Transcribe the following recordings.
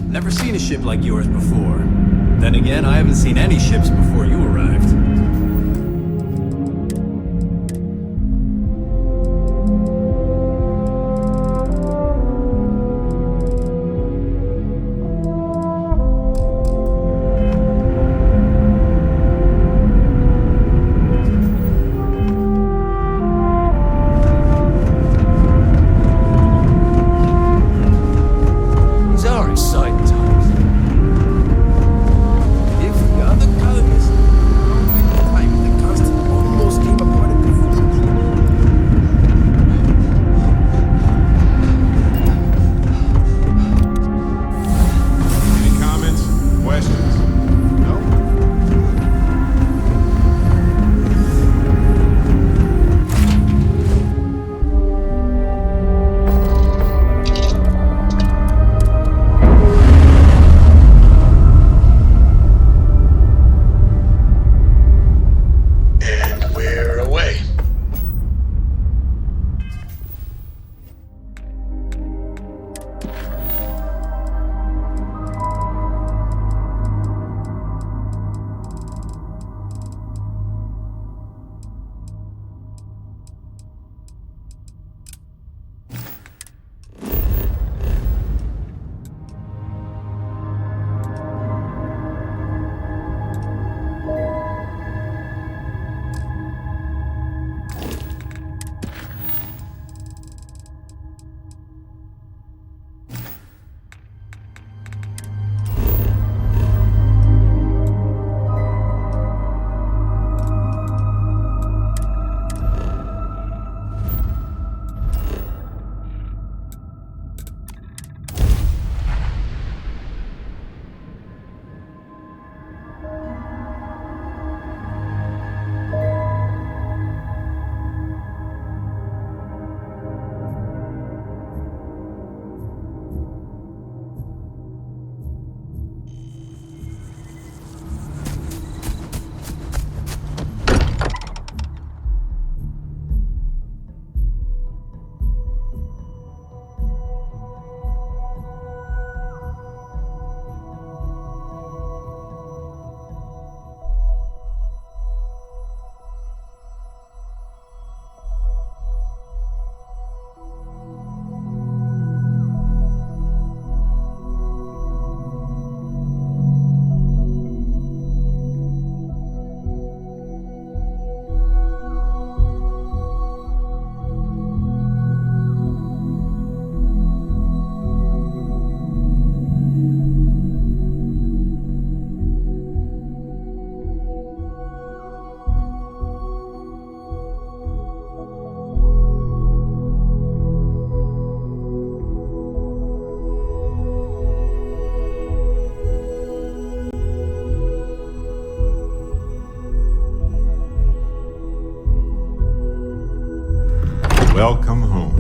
Never seen a ship like yours before. Then again, I haven't seen any ships before you arrived. Welcome home.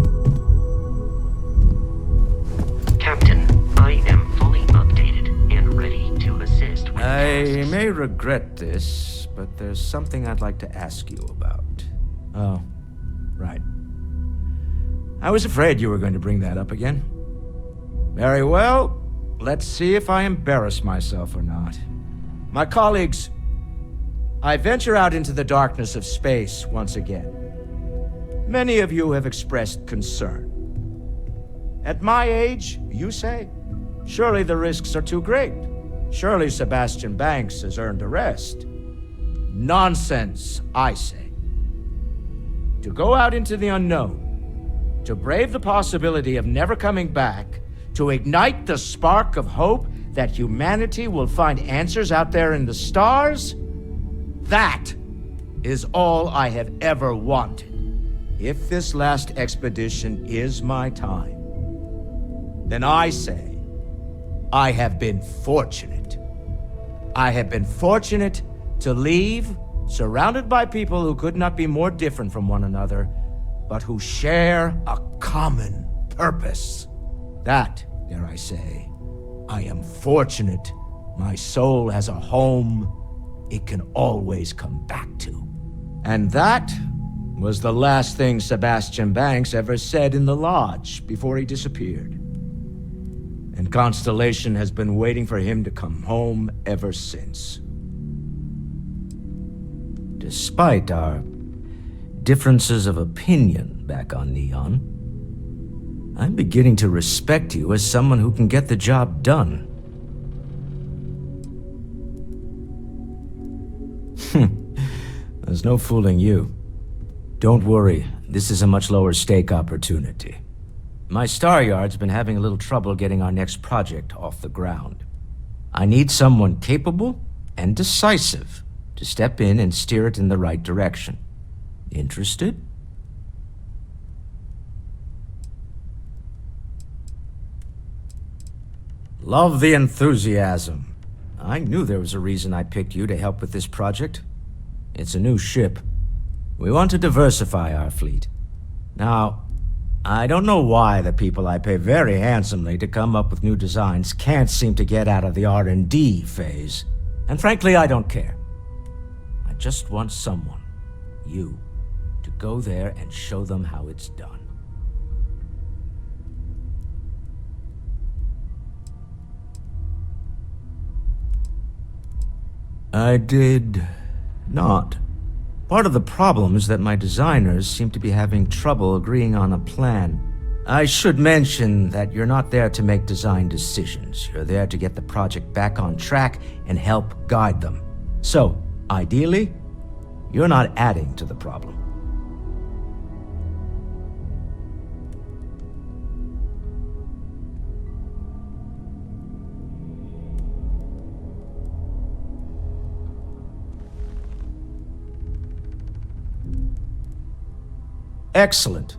Captain, I am fully updated and ready to assist with I tasks. may regret this, but there's something I'd like to ask you about. Oh, right. I was afraid you were going to bring that up again. Very well. Let's see if I embarrass myself or not. My colleagues, I venture out into the darkness of space once again. Many of you have expressed concern. At my age, you say, surely the risks are too great. Surely Sebastian Banks has earned a rest. Nonsense, I say. To go out into the unknown, to brave the possibility of never coming back, to ignite the spark of hope that humanity will find answers out there in the stars, that is all I have ever wanted. If this last expedition is my time, then I say, I have been fortunate. I have been fortunate to leave, surrounded by people who could not be more different from one another, but who share a common purpose. That, dare I say, I am fortunate my soul has a home it can always come back to. And that was the last thing Sebastian Banks ever said in the lodge before he disappeared. And and Constellation has been waiting for him to come home ever since. Despite our differences of opinion back on Neon, I'm beginning to respect you as someone who can get the job done. There's no fooling you. Don't worry, this is a much lower stake opportunity. My Star Yard's been having a little trouble getting our next project off the ground. I need someone capable and decisive to step in and steer it in the right direction. Interested? Love the enthusiasm. I knew there was a reason I picked you to help with this project. It's a new ship. We want to diversify our fleet. Now, I don't know why the people I pay very handsomely to come up with new designs can't seem to get out of the R&D phase. And frankly, I don't care. I just want someone, you, to go there and show them how it's done. I did not. Part of the problem is that my designers seem to be having trouble agreeing on a plan. I should mention that you're not there to make design decisions. You're there to get the project back on track and help guide them. So, ideally, you're not adding to the problem. Excellent.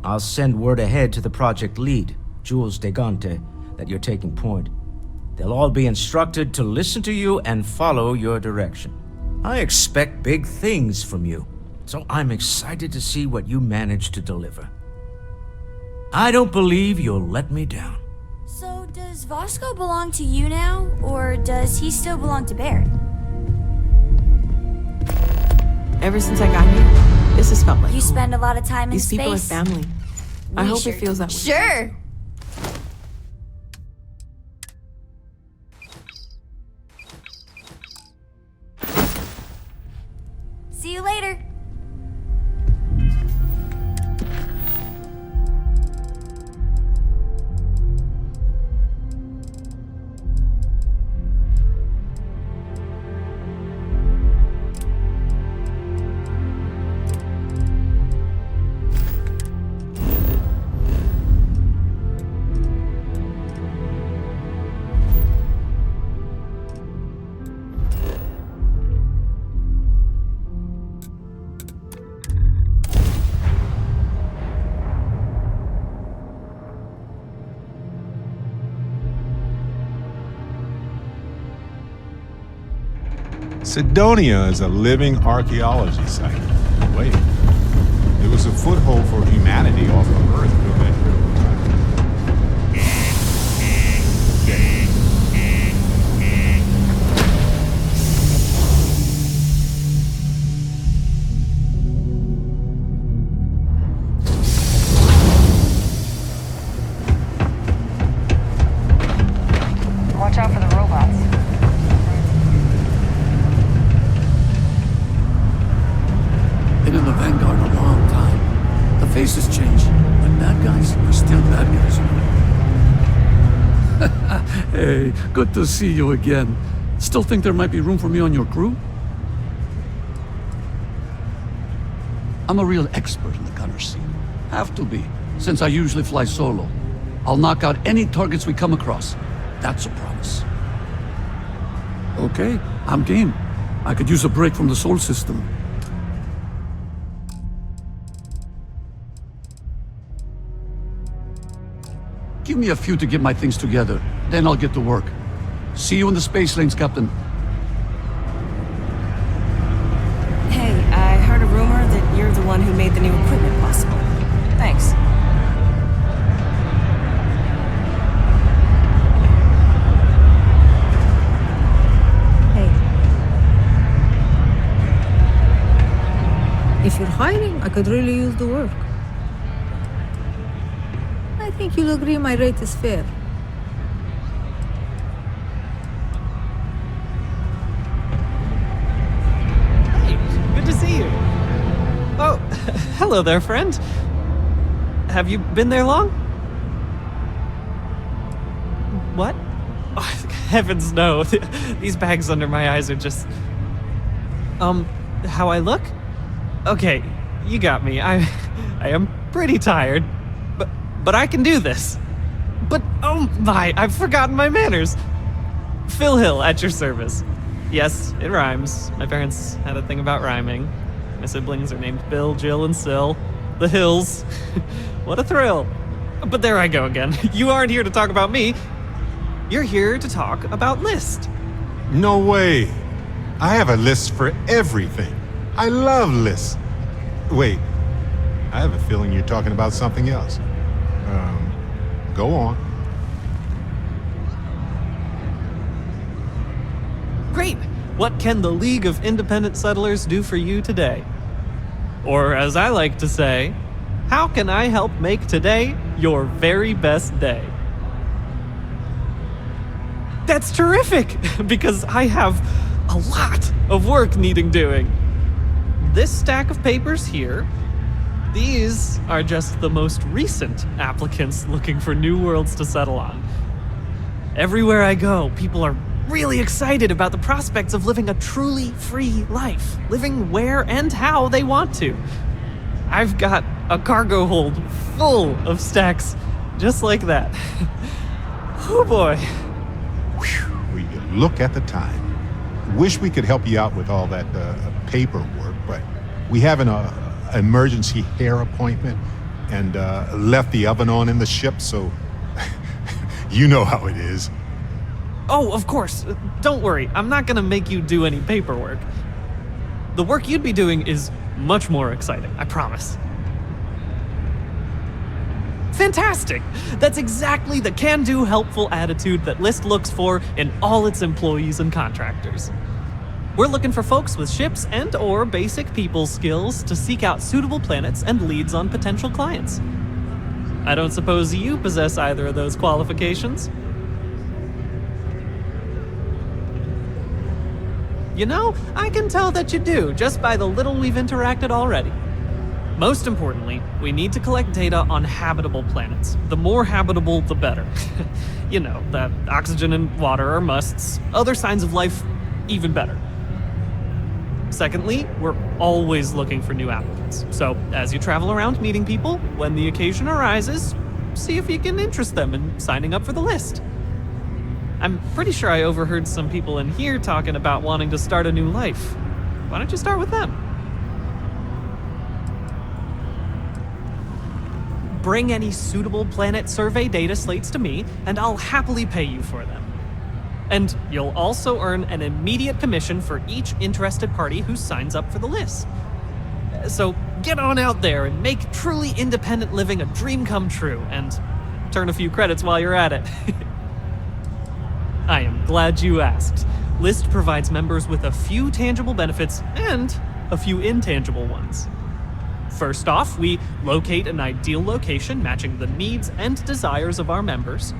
I'll send word ahead to the project lead, Jules Degante, that you're taking point. They'll all be instructed to listen to you and follow your direction. I expect big things from you, so I'm excited to see what you manage to deliver. I don't believe you'll let me down. So, does Vasco belong to you now, or does he still belong to Barrett? Ever since I got here, this has felt like You home. spend a lot of time in These space. people are family. I We hope sure it feels that way. Sure. See you later. Sidonia is a living archaeology site. Wait, it was a foothold for humanity off of Earth during that critical time. Watch out for the robots. Been in the Vanguard a long time. The faces change, but bad guys are still bad guys. Hey, good to see you again. Still think there might be room for me on your crew? I'm a real expert in the gunner scene. Have to be, since I usually fly solo. I'll knock out any targets we come across. That's a promise. Okay, I'm game. I could use a break from the Sol system. Give me a few to get my things together, then I'll get to work. See you in the space lanes, Captain. Hey, I heard a rumor that you're the one who made the new equipment possible. Thanks. Hey. If you're hiring, I could really use the work. I think you'll agree my rate is fair. Oh, hello there, friend. Have you been there long? What? Oh, heavens no. These bags under my eyes are just... how I look? Okay, you got me. I am pretty tired, but I can do this. But, oh my, I've forgotten my manners. Phil Hill, at your service. Yes, it rhymes. My parents had a thing about rhyming. My siblings are named Bill, Jill, and Sil. The Hills. What a thrill. But there I go again. You aren't here to talk about me. You're here to talk about List. No way. I have a list for everything. I love lists. Wait, I have a feeling you're talking about something else. Go on. Great! What can the League of Independent Settlers do for you today? Or as I like to say, how can I help make today your very best day? That's terrific, because I have a lot of work needing doing. This stack of papers here, these are just the most recent applicants looking for new worlds to settle on. Everywhere I go, people are really excited about the prospects of living a truly free life, living where and how they want to. I've got a cargo hold full of stacks just like that. Oh boy. We look at the time. Wish we could help you out with all that paperwork, but we have an emergency hair appointment and left the oven on in the ship, so you know how it is. Oh, of course. Don't worry. I'm not gonna make you do any paperwork. The work you'd be doing is much more exciting, I promise. Fantastic! That's exactly the can-do, helpful attitude that List looks for in all its employees and contractors. We're looking for folks with ships and/or basic people skills to seek out suitable planets and leads on potential clients. I don't suppose you possess either of those qualifications? You know, I can tell that you do, just by the little we've interacted already. Most importantly, we need to collect data on habitable planets. The more habitable, the better. You know, that oxygen and water are musts. Other signs of life, even better. Secondly, we're always looking for new applicants. So, as you travel around meeting people, when the occasion arises, see if you can interest them in signing up for the list. I'm pretty sure I overheard some people in here talking about wanting to start a new life. Why don't you start with them? Bring any suitable planet survey data slates to me, and I'll happily pay you for them. And you'll also earn an immediate commission for each interested party who signs up for the list. So get on out there and make truly independent living a dream come true, and turn a few credits while you're at it. I am glad you asked. List provides members with a few tangible benefits and a few intangible ones. First off, we locate an ideal location matching the needs and desires of our members.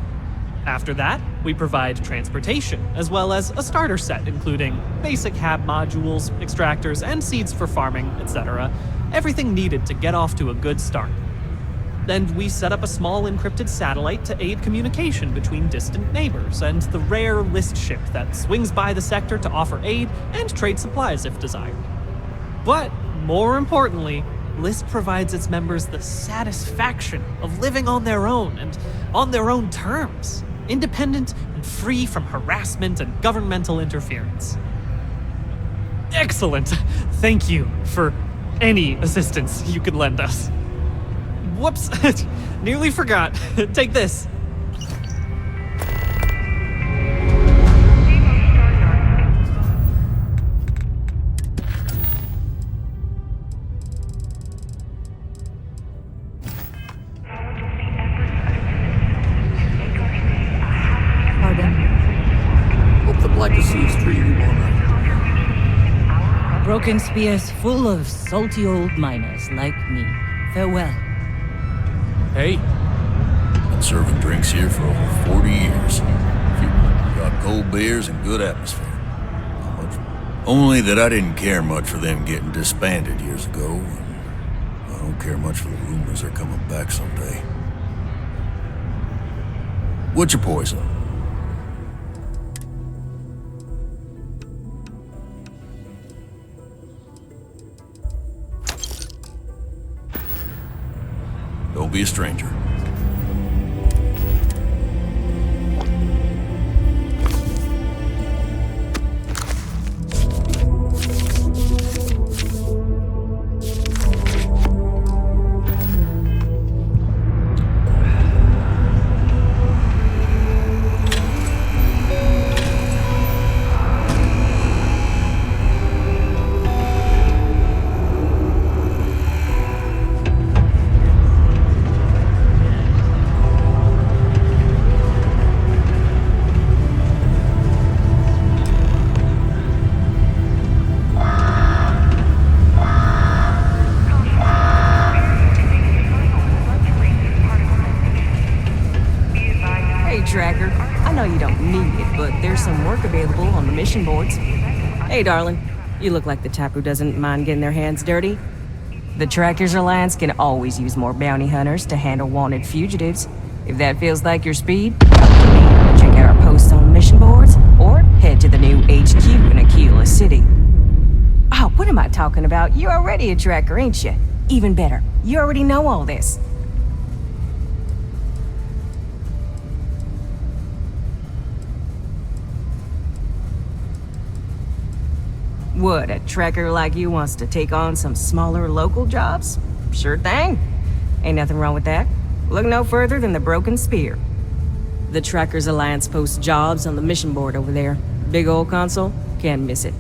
After that, we provide transportation, as well as a starter set including basic hab modules, extractors, and seeds for farming, etc. Everything needed to get off to a good start. Then we set up a small encrypted satellite to aid communication between distant neighbors and the rare list ship that swings by the sector to offer aid and trade supplies if desired. But more importantly, List provides its members the satisfaction of living on their own and on their own terms, independent and free from harassment and governmental interference. Excellent! Thank you for any assistance you could lend us. Whoops, nearly forgot. Take this. Pardon? Hope the Black Sea is treating you all right. Broken spears full of salty old miners like me. Farewell. Hey. Been serving drinks here for over 40 years. Got cold beers and good atmosphere. Not much. Only that I didn't care much for them getting disbanded years ago. don't care much for the rumors they're coming back someday. What's your poison? Don't be a stranger. Tracker. I know you don't need it, but there's some work available on the mission boards. Hey, darling. You look like the type who doesn't mind getting their hands dirty. The Trackers Alliance can always use more bounty hunters to handle wanted fugitives. If that feels like your speed, check out our posts on mission boards, or head to the new HQ in Aquila City. Oh, what am I talking about? You're already a tracker, ain't you? Even better, you already know all this. What, a tracker like you wants to take on some smaller local jobs? Sure thing. Ain't nothing wrong with that. Look no further than the Broken Spear. The Trackers Alliance posts jobs on the mission board over there. Big old console, can't miss it.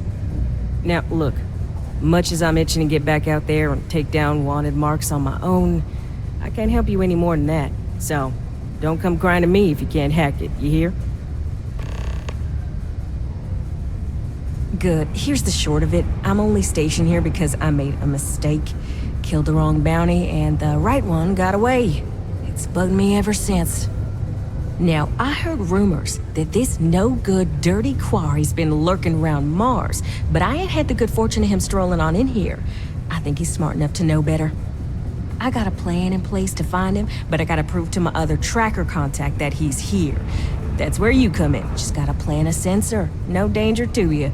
Now, look, much as I'm itching to get back out there and take down wanted marks on my own, I can't help you any more than that. So, don't come crying to me if you can't hack it, you hear? Good. Here's the short of it. I'm only stationed here because I made a mistake. Killed the wrong bounty, and the right one got away. It's bugged me ever since. Now, I heard rumors that this no-good, dirty quarry's been lurking around Mars, but I ain't had the good fortune of him strolling on in here. I think he's smart enough to know better. I got a plan in place to find him, but I gotta prove to my other tracker contact that he's here. That's where you come in. Just gotta plant a sensor. No danger to you.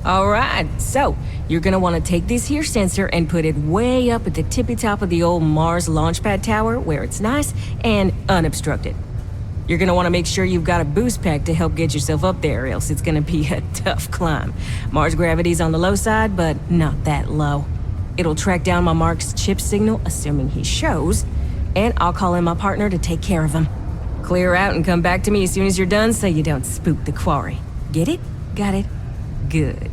Alright, so you're gonna want to take this here sensor and put it way up at the tippy top of the old Mars launchpad tower where it's nice and unobstructed. You're gonna want to make sure you've got a boost pack to help get yourself up there, else it's gonna be a tough climb. Mars gravity's on the low side, but not that low. It'll track down my Mark's chip signal, assuming he shows, and I'll call in my partner to take care of him. Clear out and come back to me as soon as you're done so you don't spook the quarry. Get it? Got it? Good.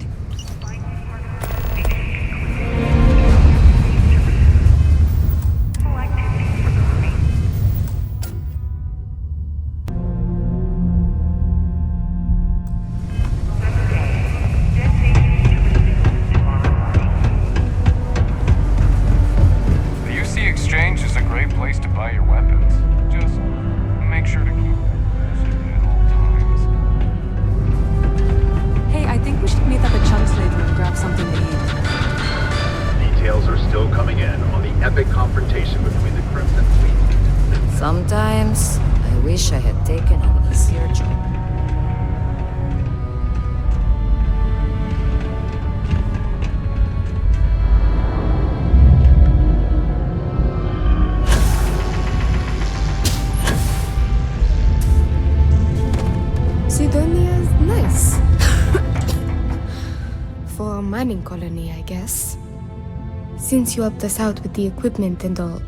Sometimes, I wish I had taken an easier job. Sidonia's nice. For a mining colony, I guess. Since you helped us out with the equipment and all,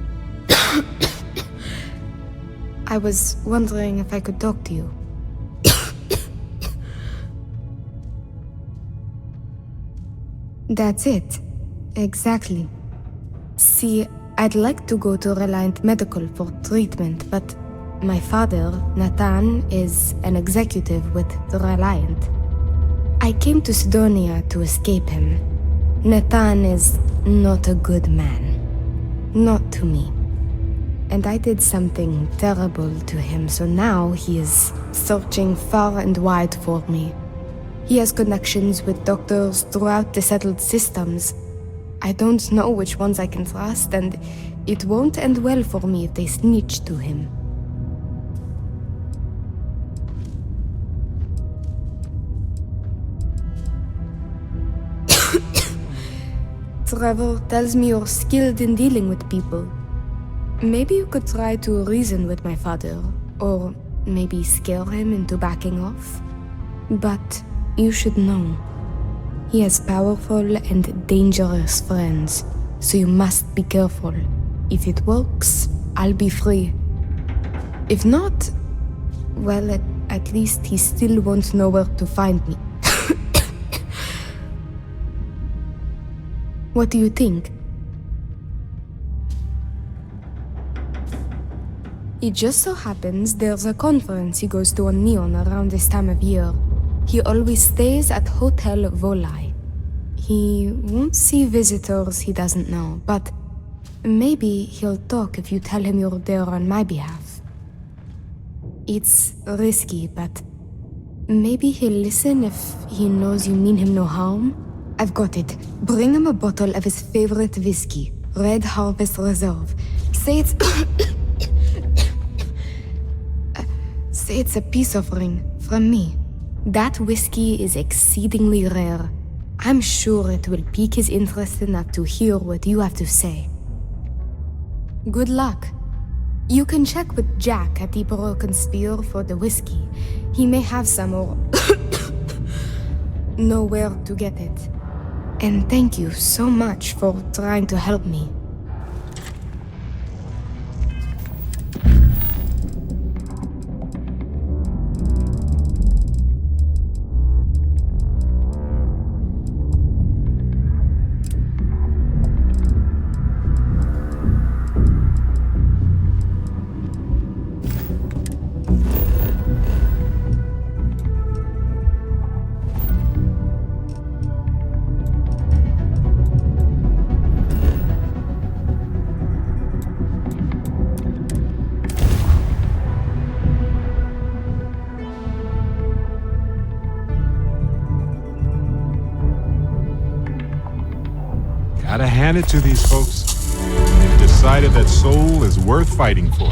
I was wondering if I could talk to you. That's it. Exactly. See, I'd like to go to Reliant Medical for treatment, but my father, Nathan, is an executive with the Reliant. I came to Sidonia to escape him. Nathan is not a good man. Not to me. And I did something terrible to him, so now he is searching far and wide for me. He has connections with doctors throughout the settled systems. I don't know which ones I can trust, and it won't end well for me if they snitch to him. Trevor tells me you're skilled in dealing with people. Maybe you could try to reason with my father, or maybe scare him into backing off. But you should know, he has powerful and dangerous friends, so you must be careful. If it works, I'll be free. If not, well, at least he still won't know where to find me. What do you think? It just so happens there's a conference he goes to on Neon around this time of year. He always stays at Hotel Volai. He won't see visitors he doesn't know, but maybe he'll talk if you tell him you're there on my behalf. It's risky, but maybe he'll listen if he knows you mean him no harm. I've got it. Bring him a bottle of his favorite whiskey, Red Harvest Reserve. Say it's... Say it's a peace offering from me. That whiskey is exceedingly rare. I'm sure it will pique his interest enough to hear what you have to say. Good luck. You can check with Jack at the Broken Spear for the whiskey. He may have some or know where to get it. And thank you so much for trying to help me. Gotta hand it to these folks. They've decided that Seoul is worth fighting for.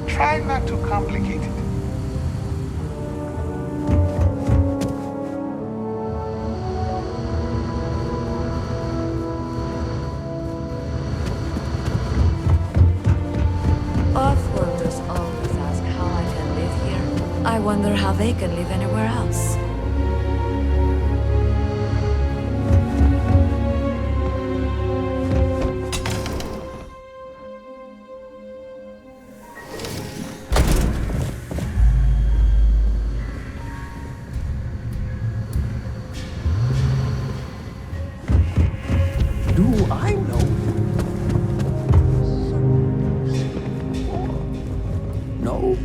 Try not to complicate it. Off-worlders always ask how I can live here. I wonder how they can live anywhere else. Do I know? No?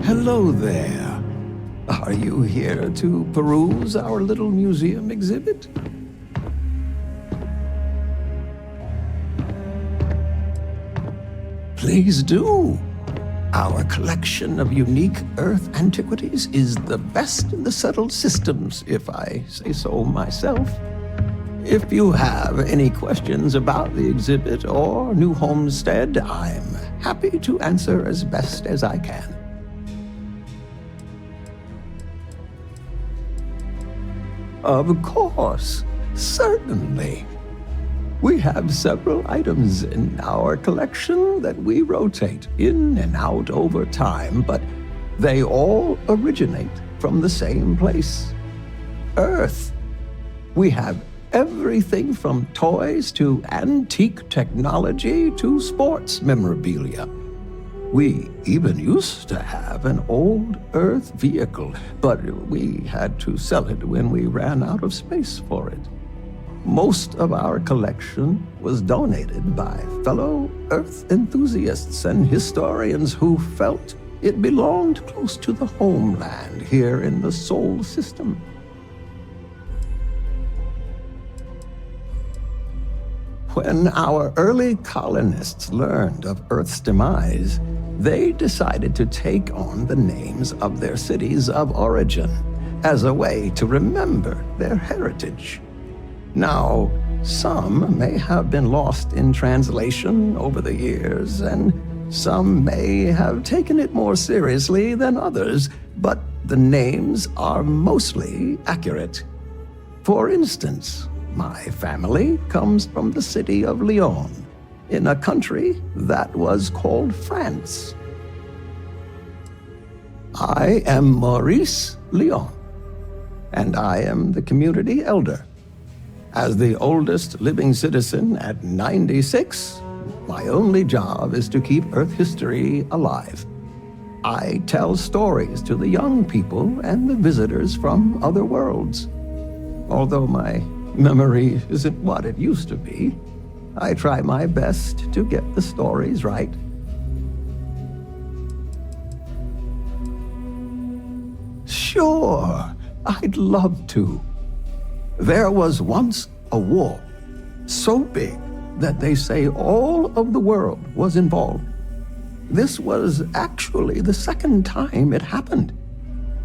Hello there. Are you here to peruse our little museum exhibit? Please do. Our collection of unique Earth antiquities is the best in the settled systems, if I say so myself. If you have any questions about the exhibit or new homestead, I'm happy to answer as best as I can. Of course, certainly. We have several items in our collection that we rotate in and out over time, but they all originate from the same place, Earth. We have everything from toys to antique technology to sports memorabilia. We even used to have an old Earth vehicle, but we had to sell it when we ran out of space for it. Most of our collection was donated by fellow Earth enthusiasts and historians who felt it belonged close to the homeland here in the Sol system. When our early colonists learned of Earth's demise, they decided to take on the names of their cities of origin as a way to remember their heritage. Now, some may have been lost in translation over the years, and some may have taken it more seriously than others, but the names are mostly accurate. For instance, my family comes from the city of Lyon, in a country that was called France. I am Maurice Lyon, and I am the community elder. As the oldest living citizen at 96, my only job is to keep Earth history alive. I tell stories to the young people and the visitors from other worlds. Although my memory isn't what it used to be, I try my best to get the stories right. Sure, I'd love to. There was once a war, so big that they say all of the world was involved. This was actually the second time it happened.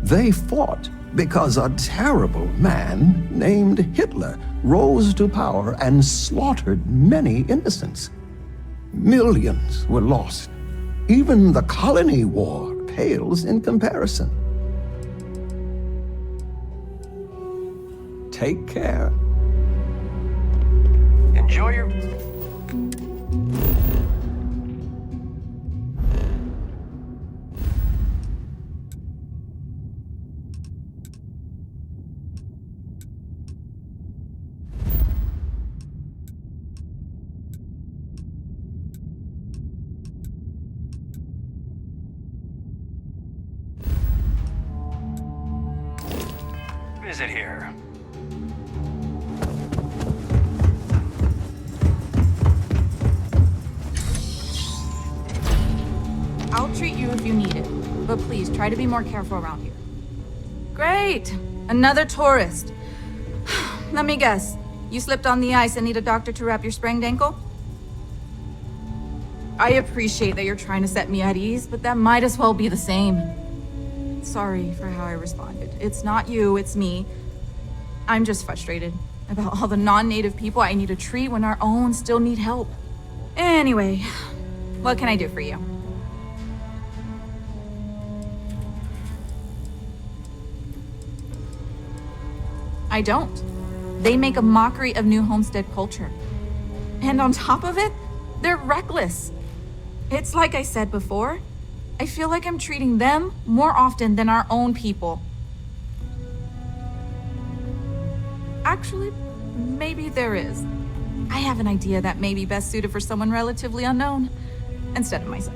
They fought because a terrible man named Hitler rose to power and slaughtered many innocents. Millions were lost. Even the colony war pales in comparison. Take care. Enjoy your... Visit here. I'll treat you if you need it, but please try to be more careful around here. Great! Another tourist. Let me guess. You slipped on the ice and need a doctor to wrap your sprained ankle? I appreciate that you're trying to set me at ease, but that might as well be the same. Sorry for how I responded. It's not you, it's me. I'm just frustrated about all the non-native people I need to treat when our own still need help. Anyway, what can I do for you? I don't. They make a mockery of New Homestead culture. And on top of it, they're reckless. It's like I said before, I feel like I'm treating them more often than our own people. Actually, maybe there is. I have an idea that may be best suited for someone relatively unknown, instead of myself.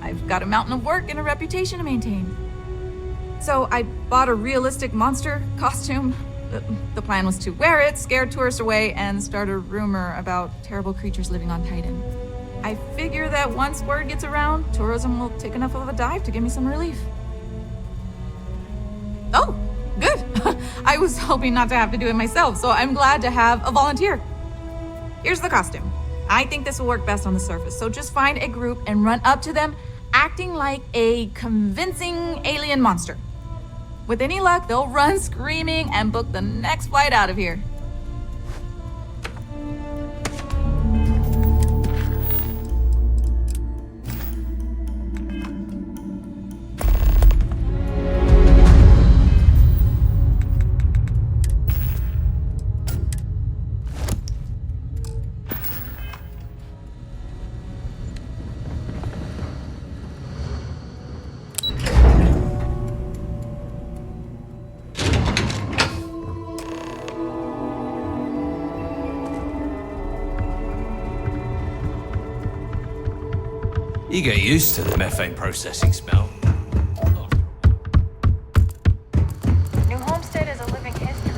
I've got a mountain of work and a reputation to maintain. So I bought a realistic monster costume. The plan was to wear it, scare tourists away, and start a rumor about terrible creatures living on Titan. I figure that once word gets around, tourism will take enough of a dive to give me some relief. Oh, good. I was hoping not to have to do it myself, so I'm glad to have a volunteer. Here's the costume. I think this will work best on the surface, so just find a group and run up to them, acting like a convincing alien monster. With any luck, they'll run screaming and book the next flight out of here. You get used to the methane processing smell. New Homestead is a living history.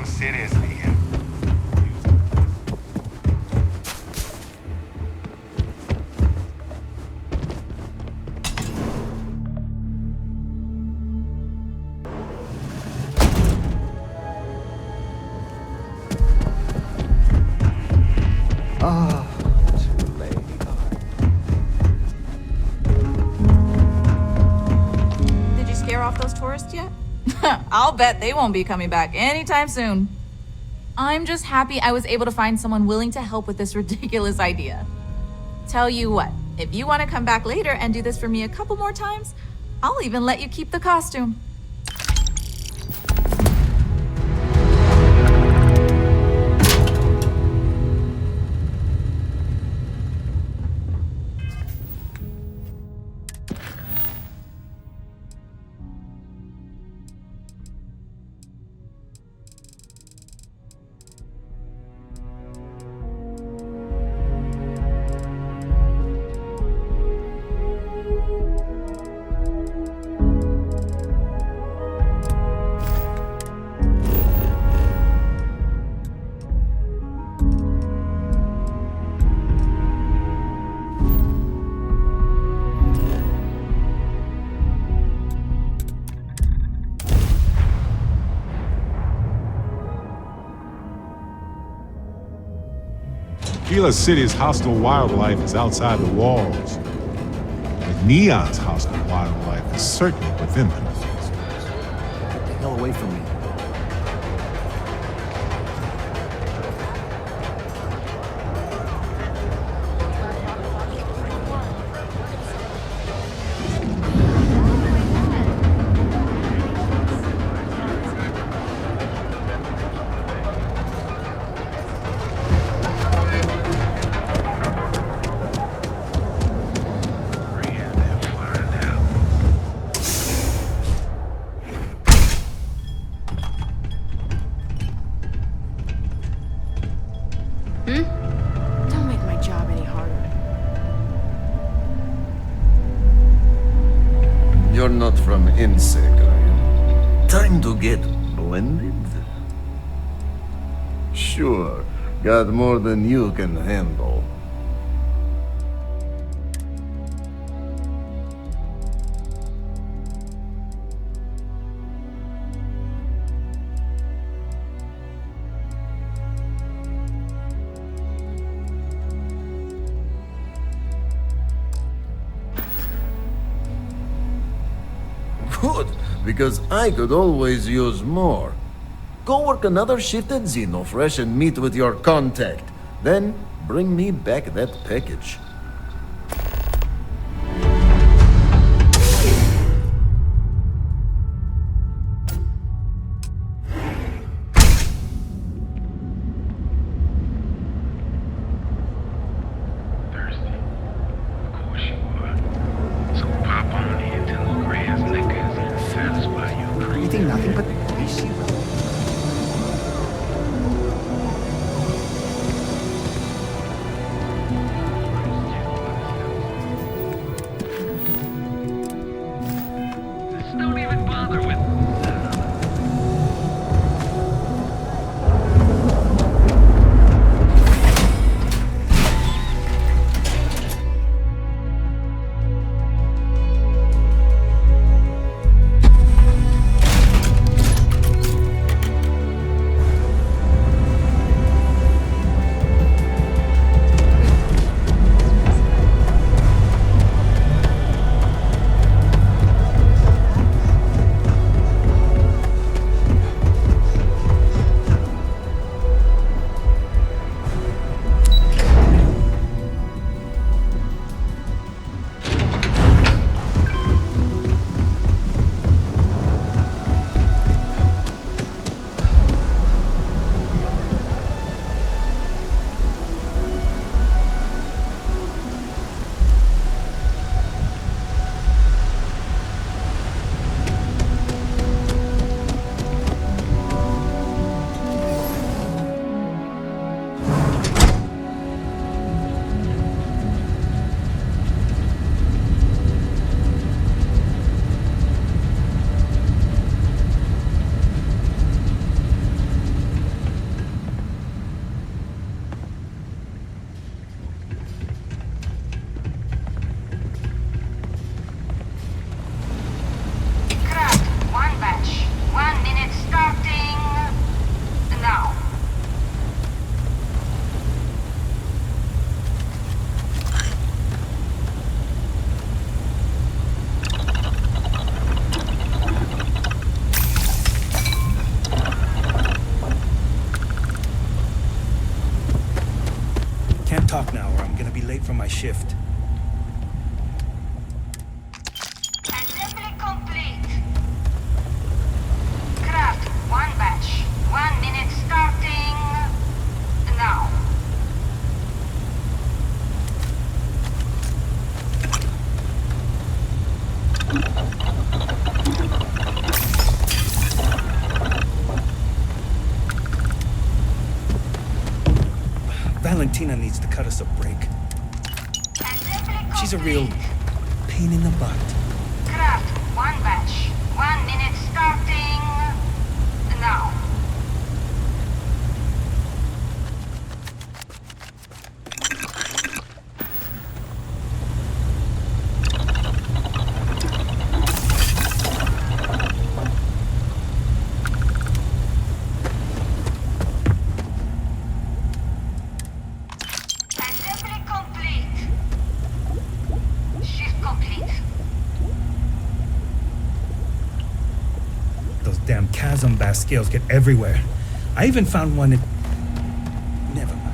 Seriously. Too late. Did you scare off those tourists yet? I'll bet they won't be coming back anytime soon. I'm just happy I was able to find someone willing to help with this ridiculous idea. Tell you what, if you want to come back later and do this for me a couple more times, I'll even let you keep the costume. Gila City's hostile wildlife is outside the walls, but Neon's hostile wildlife is certainly within them. Get the hell away from me. You're not from INSEC, are you? Time to get blended? Sure. Got more than you can handle. Good, because I could always use more. Go work another shift at Xenofresh and meet with your contact. Then bring me back that package. Talk now, or I'm gonna be late for my shift. Assembly complete. Craft one batch. 1 minute starting now. Valentina needs to cut us a break. She's a real pain in the butt. Craft one batch. 1 minute starting now. Damn chasm scales get everywhere. I even found one in... Never mind.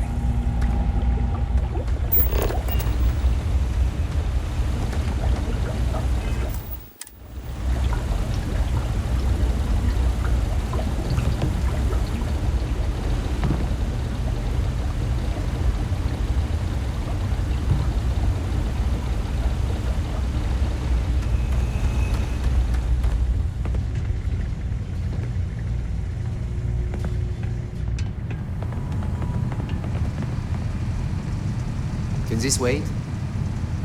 Can this wait?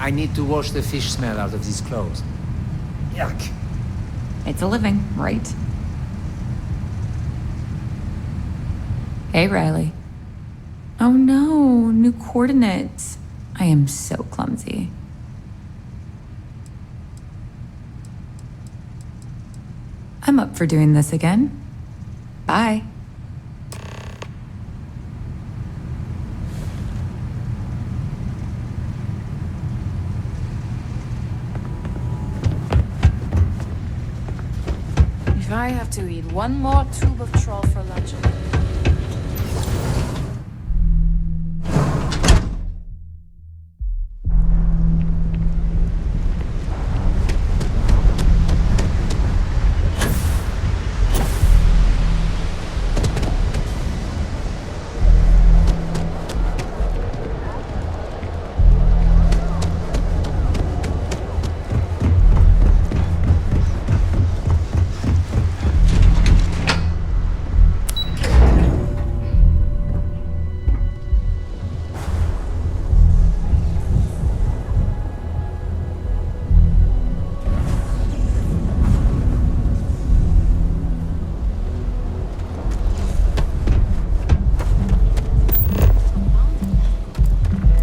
I need to wash the fish smell out of these clothes. Yuck. It's a living, right? Hey, Riley. Oh no, new coordinates. I am so clumsy. I'm up for doing this again. Bye. If I have to eat one more tube of troll for lunch,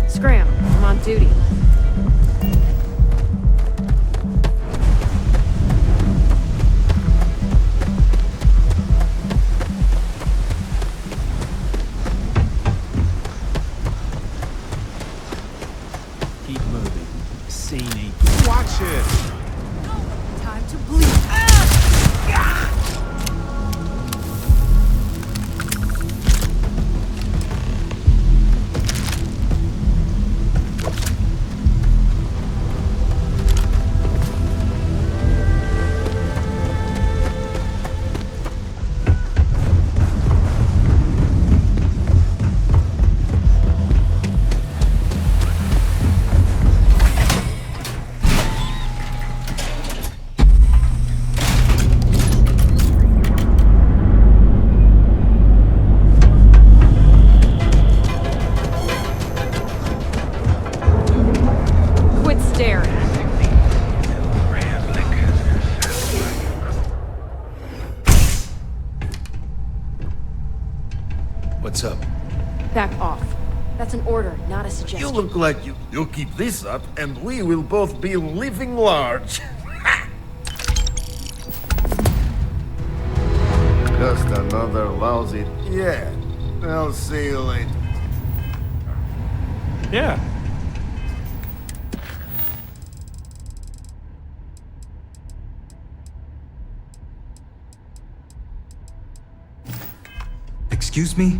Scram, I'm on duty. Keep moving. Scene. Watch it! Time to bleed. Quit staring. What's up? Back off. That's an order, not a suggestion. You look like you keep this up, and we will both be living large. Just another lousy. Yeah. I'll see you later. Yeah. Excuse me?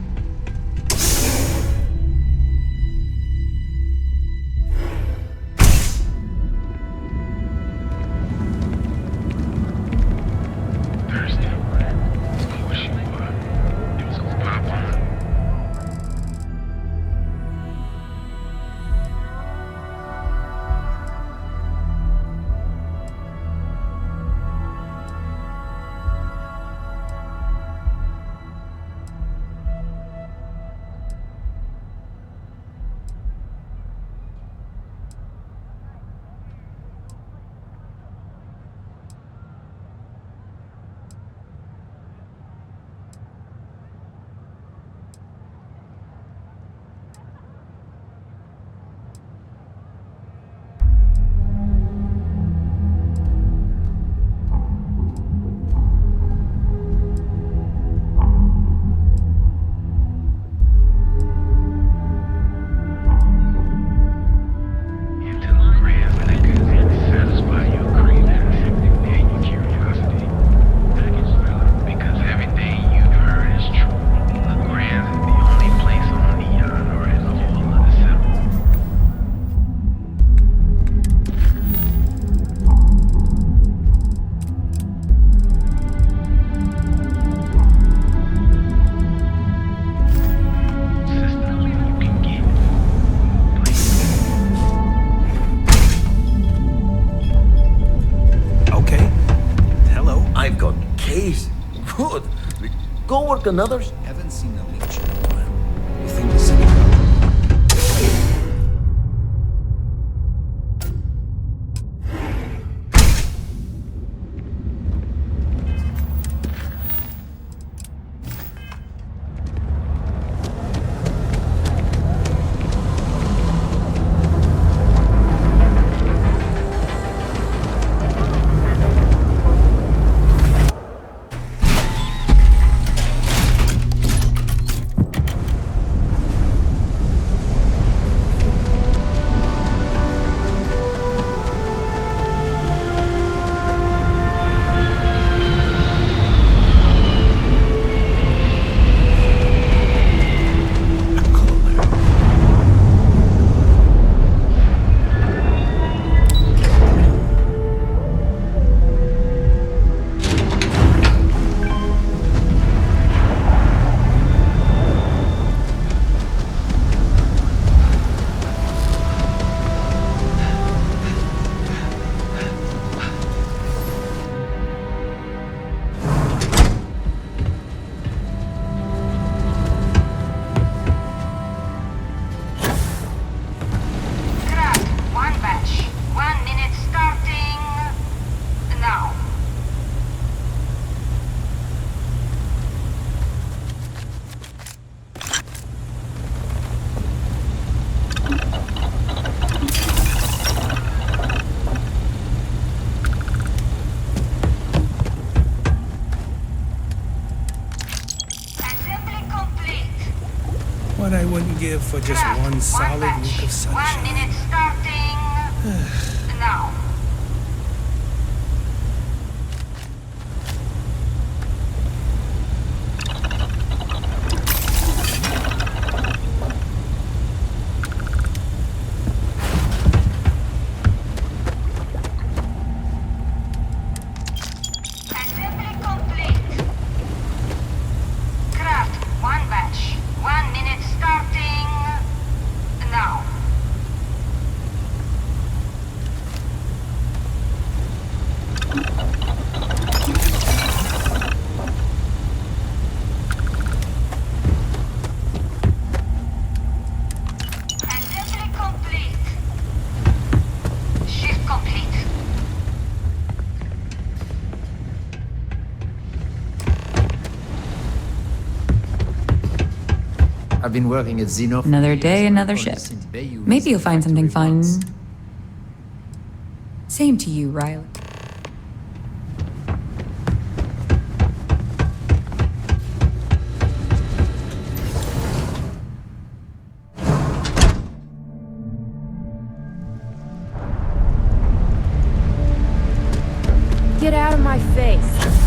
Good. Go work another. Haven't seen a leech in a while. You think this is I wouldn't give for just one solid week of sunshine. 1 minute starting now. Assembly complete. Craft 1 batch. 1 minute starting now. Assembly complete. Shift complete. I've been working at Xeno. Another day, another shift. Maybe you'll find something fun. Same to you, Riley. Get out of my face.